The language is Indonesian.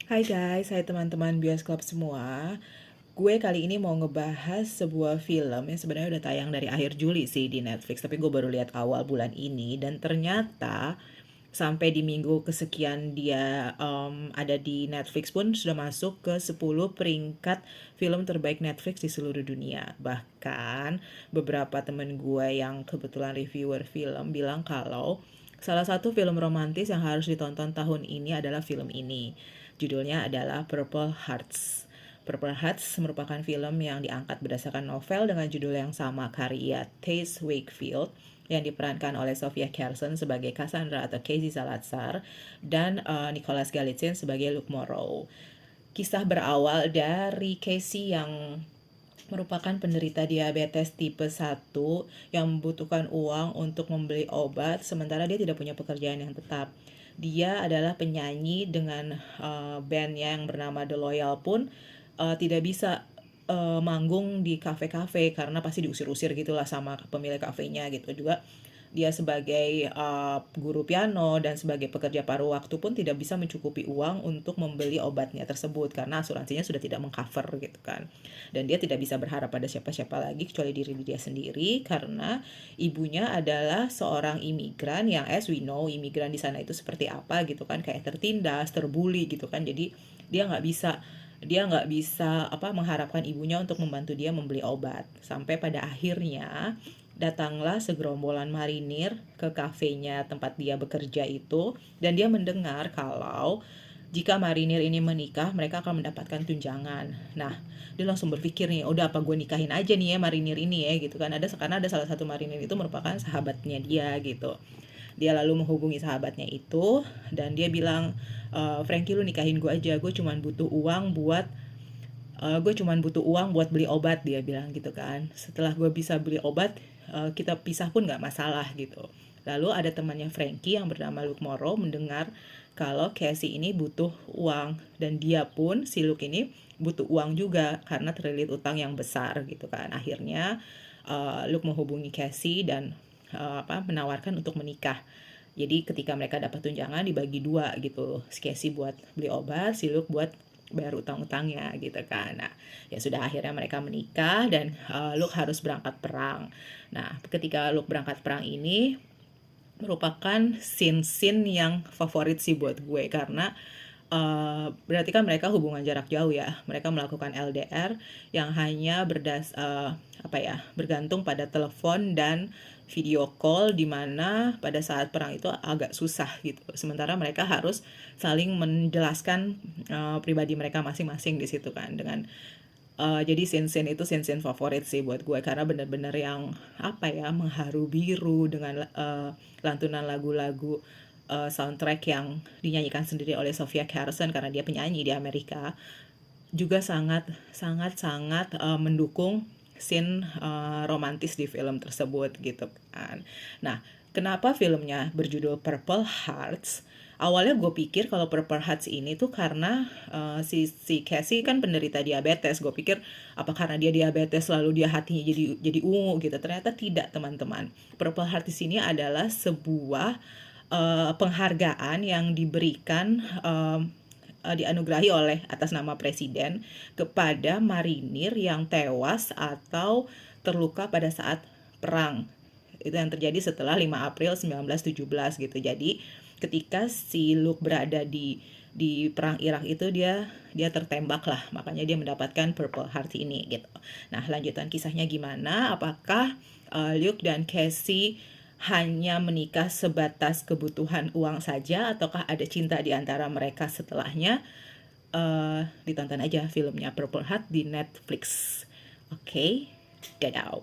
Hai guys, hai teman-teman bioskop semua. Gue kali ini mau ngebahas sebuah film yang sebenarnya udah tayang dari akhir Juli sih di Netflix, tapi gue baru lihat awal bulan ini dan ternyata sampai di minggu kesekian dia ada di Netflix pun sudah masuk ke 10 peringkat film terbaik Netflix di seluruh dunia. Bahkan beberapa temen gue yang kebetulan reviewer film bilang kalau salah satu film romantis yang harus ditonton tahun ini adalah film ini. Judulnya adalah Purple Hearts. Purple Hearts merupakan film yang diangkat berdasarkan novel dengan judul yang sama karya Tace Wakefield yang diperankan oleh Sofia Carson sebagai Cassandra atau Casey Salazar dan Nicholas Galitzine sebagai Luke Morrow. Kisah berawal dari Casey yang merupakan penderita diabetes tipe 1 yang membutuhkan uang untuk membeli obat sementara dia tidak punya pekerjaan yang tetap. Dia adalah penyanyi dengan bandnya yang bernama The Loyal pun tidak bisa manggung di kafe-kafe karena pasti diusir-usir gitulah sama pemilik kafenya gitu. Juga dia sebagai guru piano dan sebagai pekerja paruh waktu pun tidak bisa mencukupi uang untuk membeli obatnya tersebut karena asuransinya sudah tidak mengcover gitu kan. Dan dia tidak bisa berharap pada siapa-siapa lagi kecuali diri dia sendiri karena ibunya adalah seorang imigran yang as we know imigran di sana itu seperti apa gitu kan, kayak tertindas, terbuli gitu kan. Jadi dia nggak bisa mengharapkan ibunya untuk membantu dia membeli obat sampai pada akhirnya datanglah segerombolan marinir ke kafenya tempat dia bekerja itu dan dia mendengar kalau jika marinir ini menikah mereka akan mendapatkan tunjangan. Nah, dia langsung berpikir nih, udah apa gue nikahin aja nih ya marinir ini ya gitu kan. Karena ada salah satu marinir itu merupakan sahabatnya dia gitu. Dia lalu menghubungi sahabatnya itu dan dia bilang, Frankie lu nikahin gue aja, gue cuman butuh uang buat beli obat, dia bilang gitu kan. Setelah gue bisa beli obat, kita pisah pun nggak masalah gitu. Lalu ada temannya Frankie yang bernama Luke Morrow mendengar kalau Casey ini butuh uang dan dia pun si Luke ini butuh uang juga karena terlilit utang yang besar gitu kan. Akhirnya Luke menghubungi Casey dan menawarkan untuk menikah. Jadi ketika mereka dapat tunjangan dibagi dua gitu. Si Casey buat beli obat, si Luke buat bayar utang-utangnya gitu kan. Nah, ya sudah akhirnya mereka menikah dan Luke harus berangkat perang. Nah, ketika Luke berangkat perang ini merupakan scene-scene yang favorit sih buat gue karena berarti kan mereka hubungan jarak jauh ya. Mereka melakukan LDR yang hanya bergantung pada telepon dan video call di mana pada saat perang itu agak susah gitu. Sementara mereka harus saling menjelaskan pribadi mereka masing-masing di situ kan dengan jadi scene-scene itu scene-scene favorit sih buat gue karena bener-bener yang mengharu biru dengan lantunan lagu-lagu soundtrack yang dinyanyikan sendiri oleh Sofia Carson karena dia penyanyi di Amerika juga sangat sangat sangat mendukung scene romantis di film tersebut gitu kan. Nah, kenapa filmnya berjudul Purple Hearts? Awalnya gue pikir kalau Purple Hearts ini tuh karena si Cassie kan penderita diabetes. Gue pikir apa karena dia diabetes lalu dia hatinya jadi ungu gitu. Ternyata tidak, teman-teman. Purple Hearts di sini adalah sebuah penghargaan yang diberikan dianugerahi oleh atas nama presiden kepada marinir yang tewas atau terluka pada saat perang. Itu yang terjadi setelah 5 April 1917 gitu. Jadi ketika si Luke berada di perang Irak itu dia tertembak lah, makanya dia mendapatkan Purple Heart ini gitu. Nah, lanjutan kisahnya gimana? Apakah Luke dan Casey hanya menikah sebatas kebutuhan uang saja ataukah ada cinta di antara mereka setelahnya? Ditonton aja filmnya Purple Heart di Netflix. Oke, dadah.